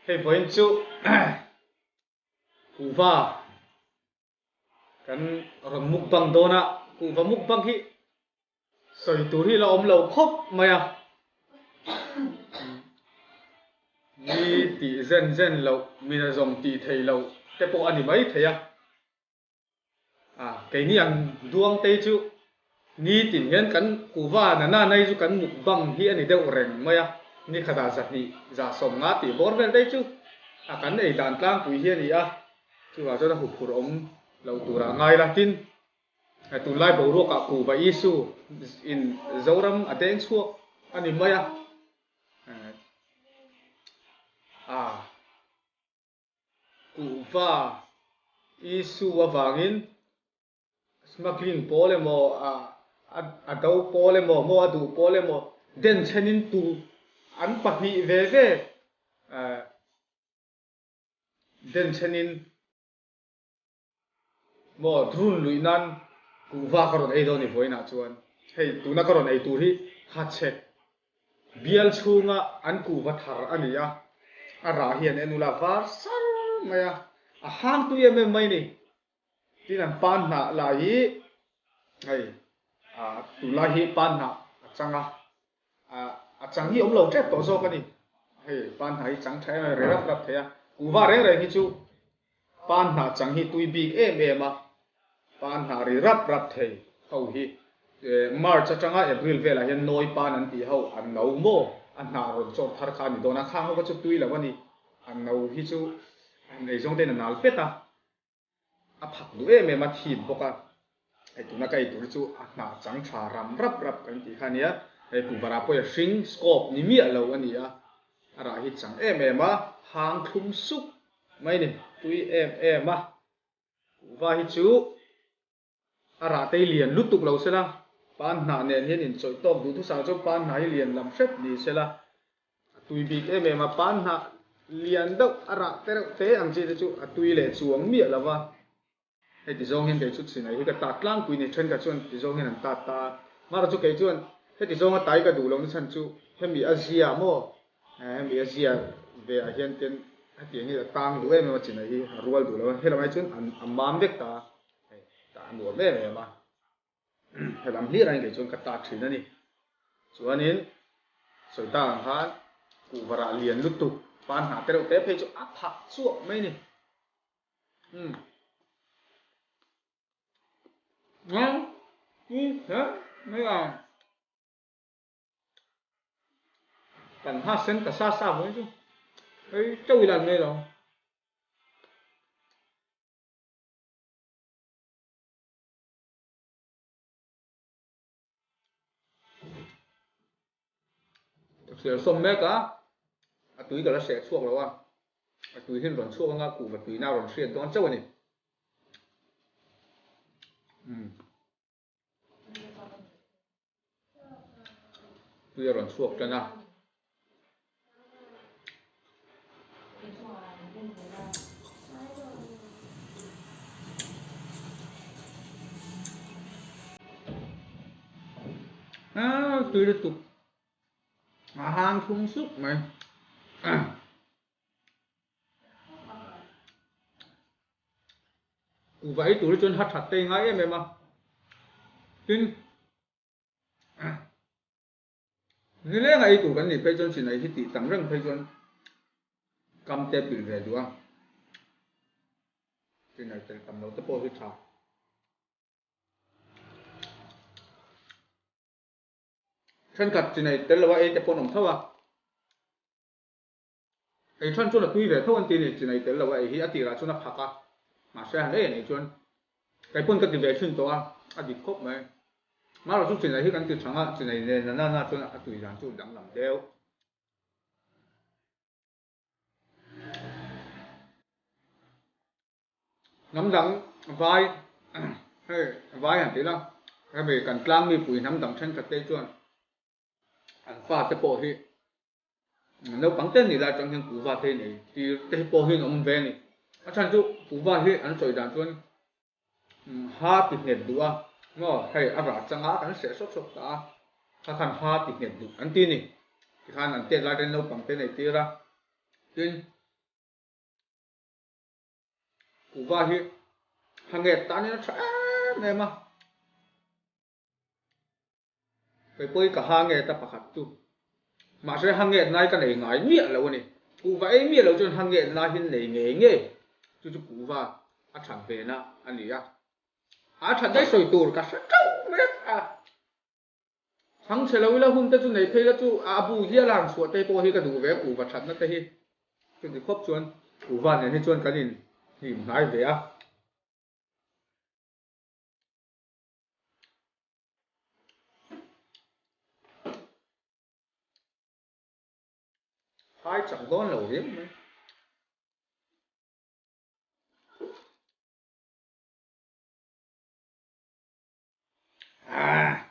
hei voin chu kuwa kan ron mukbang dona kuwa mukbang hi soi tur hi la om lo khop maya ni ti zen zen lo mina zong ti thei lo te po ani mai theya cái ni ang duang te chu ni tin hian kan kuwa na nei chu kan mukbang hi ani deuh reng maya ni khada zat ni za som nga ti bor vel te chu kan ei dan tlang pui hian ni a chu wa cho na hu phur om lo tura ngai la tin tu lai bo ro ka ku ba isu in zoram ateng chu ani maya kuwa isu wa wangin smuggling pole mo adau pole mo adu pole mo den chenin tu an pahni ve ve den chenin mo drun luinan kuwa karon ei do ni voina chuan hei tu na karon ei tu hi hache bial chunga an kuwa thar ania ara hian enula var sar maya a hang tu em mai ni tin an pan na la hi hei tu la hi pan na changa chang hi om lo trep to so ka ni hei pan na hi chang thai re rap rap thea kuwa reng reng hi chu pan na chang hi tui big em a pan na ri rap rap thei ho hi March changa April vela hian noi pan an ti ho an no mo an na ron chon thar kha ni dona khang ho ka chu tui la wani an no hi chu nei zong den nal peta a phak du em a thim boka ai tu na kai tu chu a na chang tha ram rap rap kan ti khania ai ku bara po ya string scope ni mi lo ani a ara hi chang em a hang thum suk mai ni tui em a wa hi chu ara te lian lutuk lo sela pan na nen hian in choi top du thu sang chu pan na hi lian lam hret ni sela tui big em a pan na lian deuh ara te ang chi chu atui le chuang mi lawa hei ti zong hian ke chu chinai hi ka ta tlang pui ni then ka chuan ti zong hian an ta mar chu ke chuan hei ti zong a tai ka du lo ni chan chu hemi azia mo hemi azia ve a hian ten ti ni tang du em ma chinai hi rual du lo helamai chuan an mam vek ta ta nuam em ma helam hlir an ke chuan ka ta thin ani chuanin soita ang han ku vara lian lutuk pan na te te phei chu a phak chuak mai ni hả mấy cần ha sen cả xa xa mới chứ ấy chơi lần này rồi thực sự xong mấy cả túi cả nó sẽ chuộc rồi túi hiện còn chuộc nga cụ và túi nào còn xuyên toán châu này túi còn chuộc cho nào túi được tục hàng thung súc mày cụ vậy túi chân hắt hắt tay ngay em mà tin như thế này tụ cái này phải chân chỉ này thì tặng răng phải chân cầm tay bị về đúng không? Cái này phải cầm nó tới bao nhiêu thao? Chân cắt chỉ này tới là vậy cái phong thao à? Cái chân chỗ là tùy về thao anh tin này chỉ này tới là vậy thì anh tira chỗ là phá cả mà sẽ hành đấy này chân cái phong cắt về chân to anh đi khóc mày mà là chút chỉ này thì anh từ sáng á chỉ này na chỗ là tùy làm chỗ đắng làm đeo nắm đắng vai vai hẳn tí lắm cái về cần lang mi phủi nắm đắng chân cắt tê chuan anh pha cái bộ thì nếu bằng tên thì là trong những cú va thế này thì cái bộ hình ông về này anh chăn chú cú va thì anh chơi đàn chuan ha tịt nhện đũa ngõ hay ăn rát chẳng á anh sẽ sốt sốt cảถ้าคันha tịt nhện đũa anh tin này thìคันanh tiết lại trên nấu bằng tên này tiết ra tin cụ va hi hàng nghệ ta nên nó sẽ này mà cái bơi cả hàng nghệ ta phải khát tu mà sẽ hàng nghệ này cái này ngái miệng là này cụ va ấy miệng là cho hàng nghệ này hin này nghề nghề chú cụ va à chẳng về na anh đi à chẳng thấy soi tu cả sao trâu mẹ à thằng sẽ lâu là hôm ta chú này thấy là chú à bù hiền làm suốt tay to hi cái đủ vé cụ và chẳng nó tay hi chú thì khóc chuan cụ va này chuan cái gì thì ngái về à hai chẳng có nổi tiếng nữa à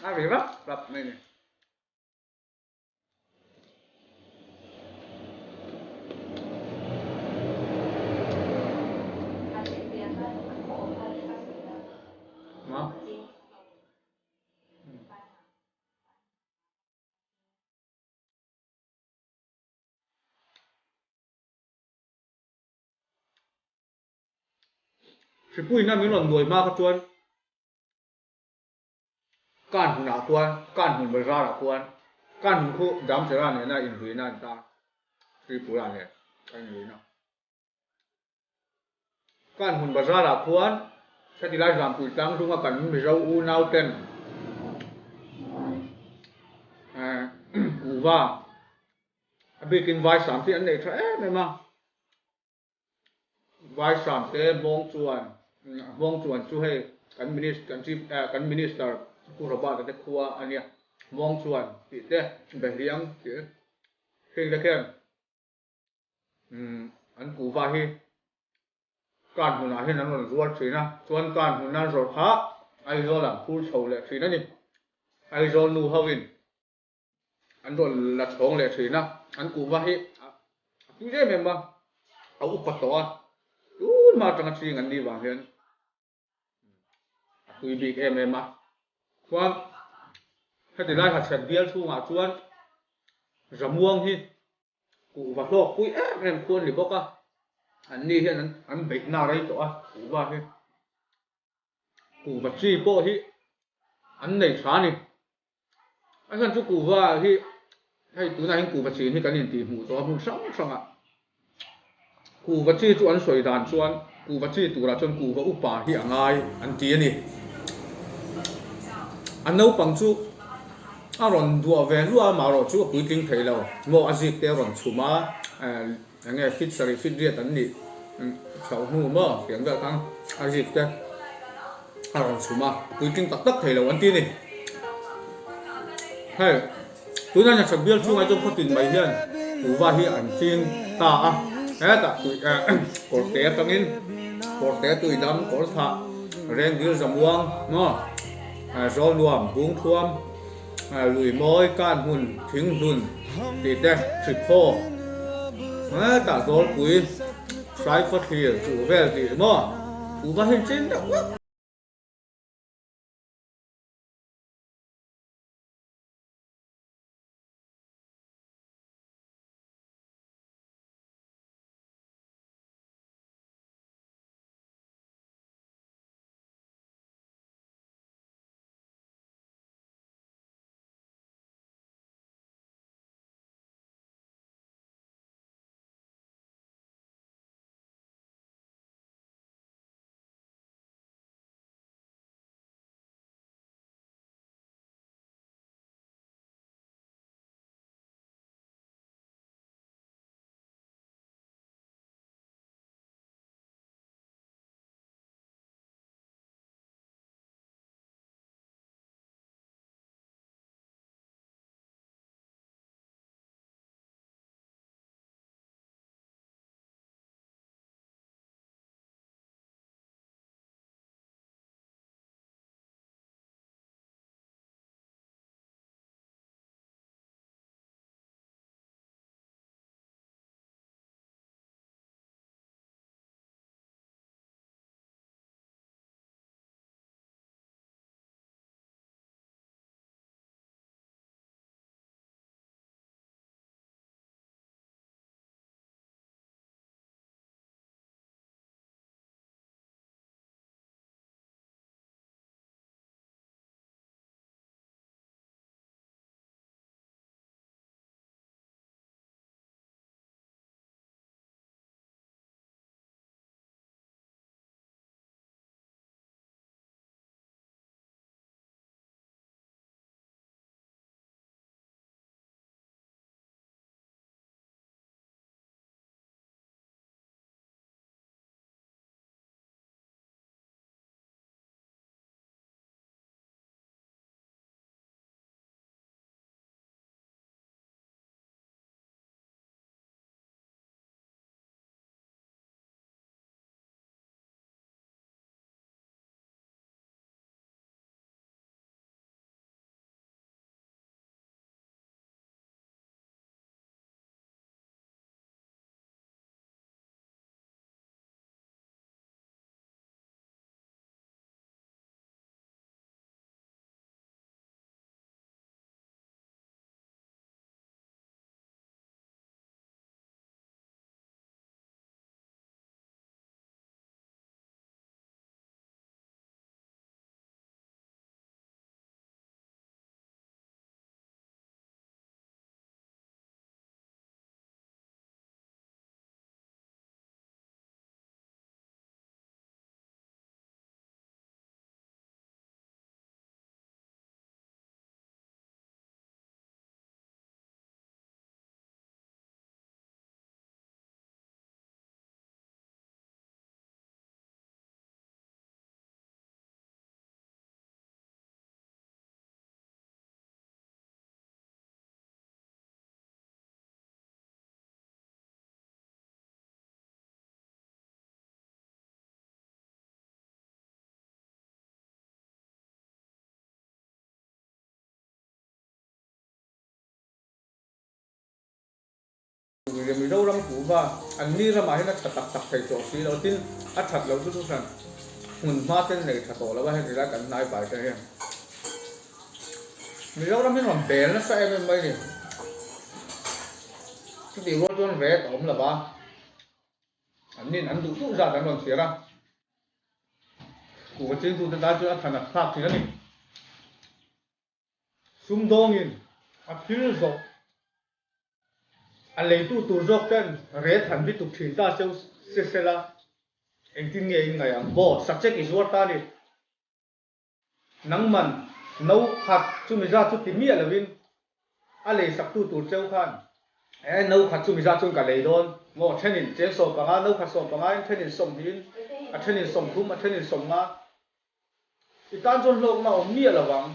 à vì rắp này này mà chỉ bùi năm những lần đuổi ma các chuan can hùn à quan can hùn bờ ra là quan can hùn khu dám sẽ ra này na in hủy na ta chỉ bùi là này cái gì nào can hùn bờ ra là quan cái thì lại làm bùi tăng chung mà cần bị rau u nao tên à u va bị kinh vai sám thì anh này thế này mà vai sám thế bong chuan chú hay kan minister ku roba cái khua anh nhỉ bong chuan thì thế bề riêng thì khi là khen anh cụ va hi can hùn à hi anh còn ruột thì na chuan can hùn na rồi há ai rồi làm phu sầu lệ thì nó nhỉ ai rồi nu havin anh rồi là chong lệ thì na anh cụ va hi cứ thế mà au bắt to mà trong chuyện anh đi vào hiện tùy bị em mà quan cái thì lại hạt sệt bia thu ngã chuan ramuang hi cụ và lo cúi em khuôn thì bốc à anh đi hiện anh bị nào đấy tổ cụ và hi cụ và chi bộ hi anh này xá nè anh cần chú cụ và hi hay tối nay cụ và chi hi cái niệm tìm mù to mù sống sống à cụ và chi chuan soi đàn chuan cụ và chi tụ là chuan cụ và upa hi angai anh tiền nè anh nấu bằng chú à rồi đùa về lúa mà rồi chú bự kinh thấy lâu mua azit té rồi chú mà anh nghe fit sari fit riết anh đi sáu nu mà tiếng vậy tăng azit té à rồi chú mà bự kinh tắc tắc thấy lâu anh tin đi hay tôi nói nhạc biết chú ngay trong phát tin mấy hiền chú và hi anh tin ta hết ta tụi cột té tăng in cột té tụi đâm cột thạ ren điêu dầm uang nó gió luồng buông thuam lùi môi can hùn thính hùn thì đây trực khô ta gió quý trái phát hiện chủ về thì mà chú và hình trên đó người mi đâu ram cũ và anh mi ra mà nó thật tập tập thầy chỗ xí đầu tiên thật lâu chút rằng mình ma tên này thật tổ là bao nhiêu ra cảnh này phải thế mi đâu ram nó làm bền nó sai bên mấy này cái điều đó cho vẽ tóm là ba anh đủ chút ra đánh còn xía ra của trên tu ta cho anh thành là khác thì nó đi sum dong in phil zo anh lấy tu dọc tên rét thành biết tục thìn ta sẽ là anh tin nghe ngày à bo sắc chết cái ruột ta đi nắng mặn nấu khát chúng mình ra chút tìm mía là vin anh lấy sắc tu treo khan nấu khát chúng mình ra chung cả lấy đòn ngõ trên hình trên sổ bằng nấu khát sổ bằng trên hình sông hin trên hình sông thum trên hình sông ma thì tan chôn lông mà ông mía là vắng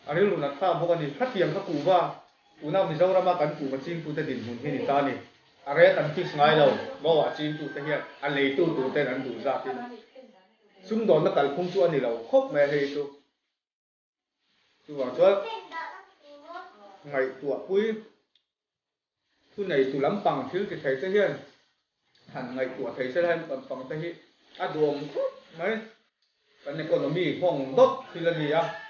anh ấy lúc nào ta vô cái gì phát tiền các cụ va cụ nào mình giàu ra mà cán cụ mà chim cụ ta đỉnh hồn thiên ta này anh ấy tận fix ngay đâu bao à chim cụ ta hiện anh lấy tu tên anh đủ ra tiền xung đột nó cả không chua này là khóc mẹ hay tu bảo cho ngày tuổi cuối tu này tu lắm bằng chứ thì thầy sẽ hiện hẳn ngày tuổi thầy sẽ lên bằng thầy hiện đuông đấy cái này còn nó bị hoang đốt thì là gì à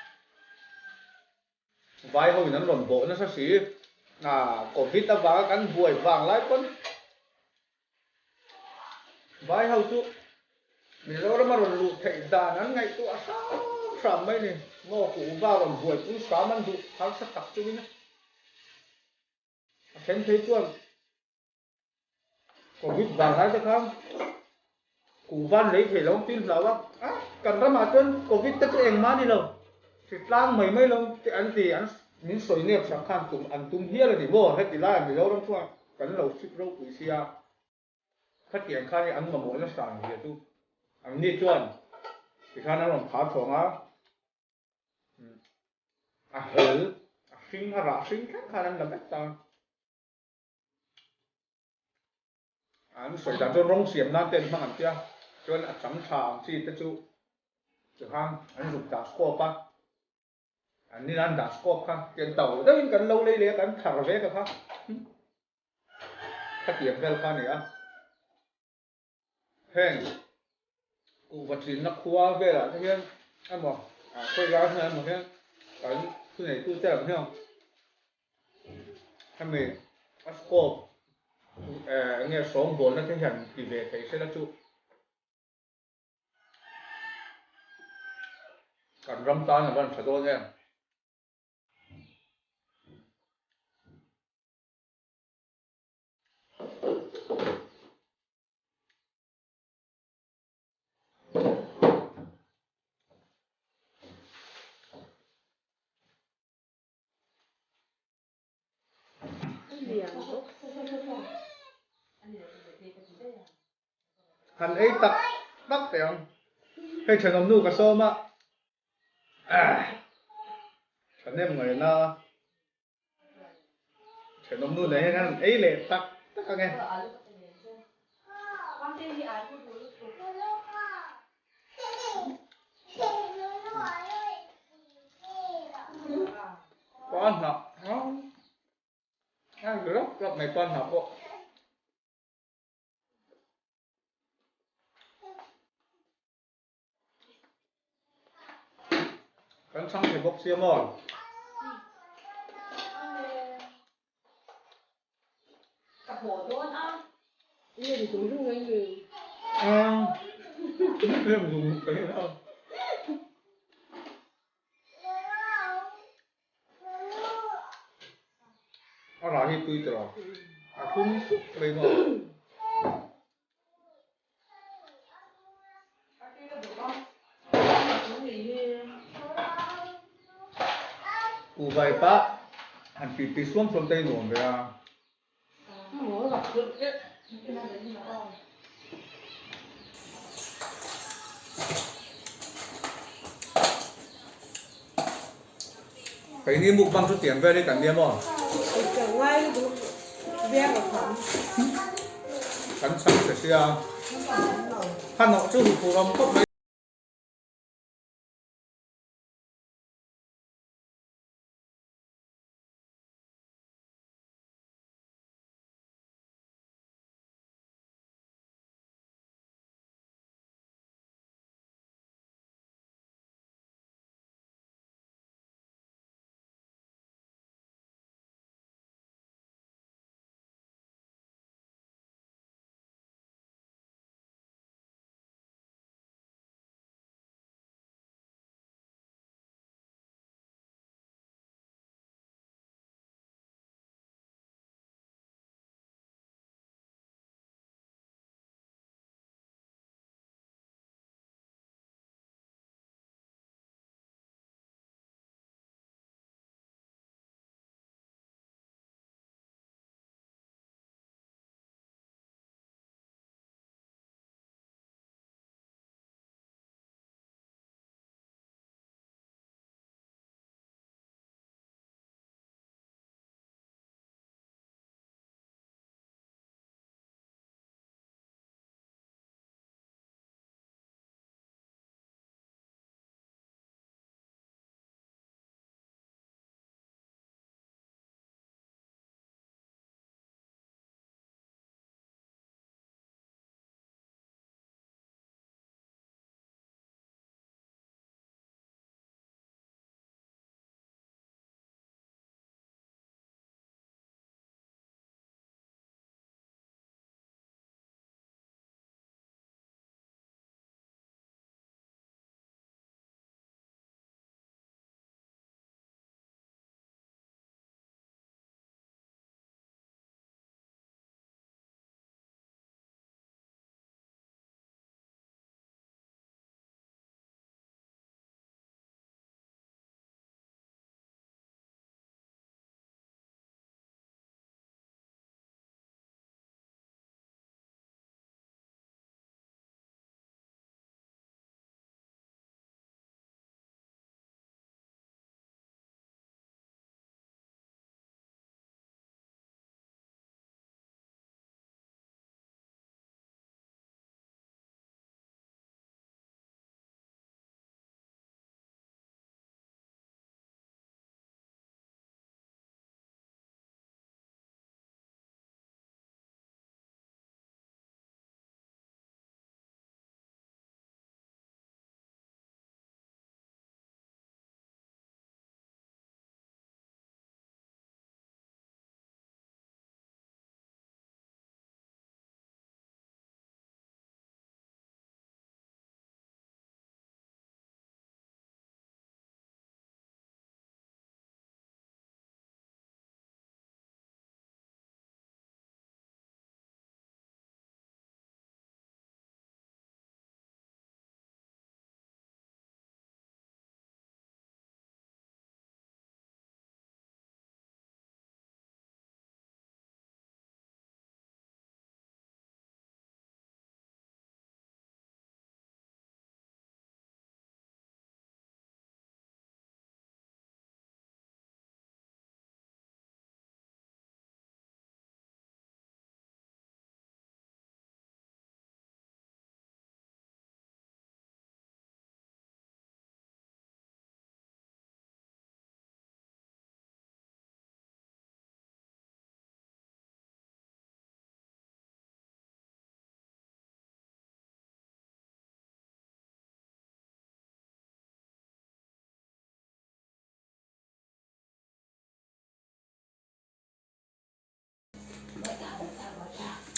vài hồi nó lộn bộ nó sẽ xí Covid ta vá cắn vuổi vàng lái con vài hồi chú mình lo mà lộn lụt thầy già nó ngày tụa sao sắm mấy này ngô cụ vào lộn vuổi cũng xóaมันdụ hắn sẽ tập chú nhá khen thấy chưa Covid vàng lái cho không cụ văn lấy thể lông tin là bác cần ra mà chân Covid tất cả em má đi đâu thì lang mấy lông thì anh những sợi nếp sáng khăn tụm ăn tụm hia là thì vô hết thì lại mình lâu lắm thôi cần lâu chip lâu quý xia phát triển khai ăn mà mỗi nó sảng gì tu ăn đi chuẩn thì khai nó làm phá phồng hử sinh ra sinh khác khai nó làm cách sao anh sợi đàn cho rong xiêm nan tên mang ăn kia cho nên trắng tràm chi tất chú từ hang anh dùng đá scope á anh đi ăn đá scope ha tiền tàu đấy cần lâu lấy cần thả về cái ha phát triển về cái này á hèn cụ vật gì nó khua về là thế kia anh bảo quay ra thế anh bảo thế cái này tôi chơi làm thế không hay mình scope nghe số vốn nó thể hiện tỷ lệ thấy sẽ là trụ còn râm tan là vẫn phải đôi nghe hắn ấy tắc tiền hay trường ông nu cả sơ mà chẳng nên người nó trường ông nu đấy hắn ấy lệ tắc các nghe con học không ăn rất mày con học bộ con xong thì bốc xiêm rồi cặp bộ luôn á như thì cũng dùng cái gì em dùng cái đâu ra thì tùy rồi không xúc lấy mà cụ vậy pa anh bị xuống from tây nổi về cái đi mục bằng chút tiền về đây cảnh điếm rồi ngay đúng đen là phẳng cắn xong sẽ xia hắn nó chưa hụt phù đồng tốt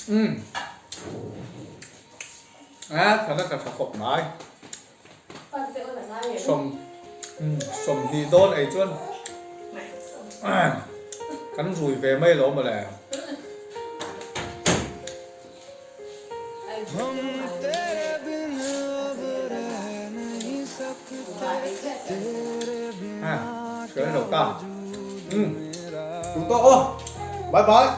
thật là cả khóc mãi con sẽ ôn lại ra sầm thì đôn ấy chuan mày sống cắn rùi về mây lỗ mà lẻ anh sống mà cái đầu ta chúng tôi bye bye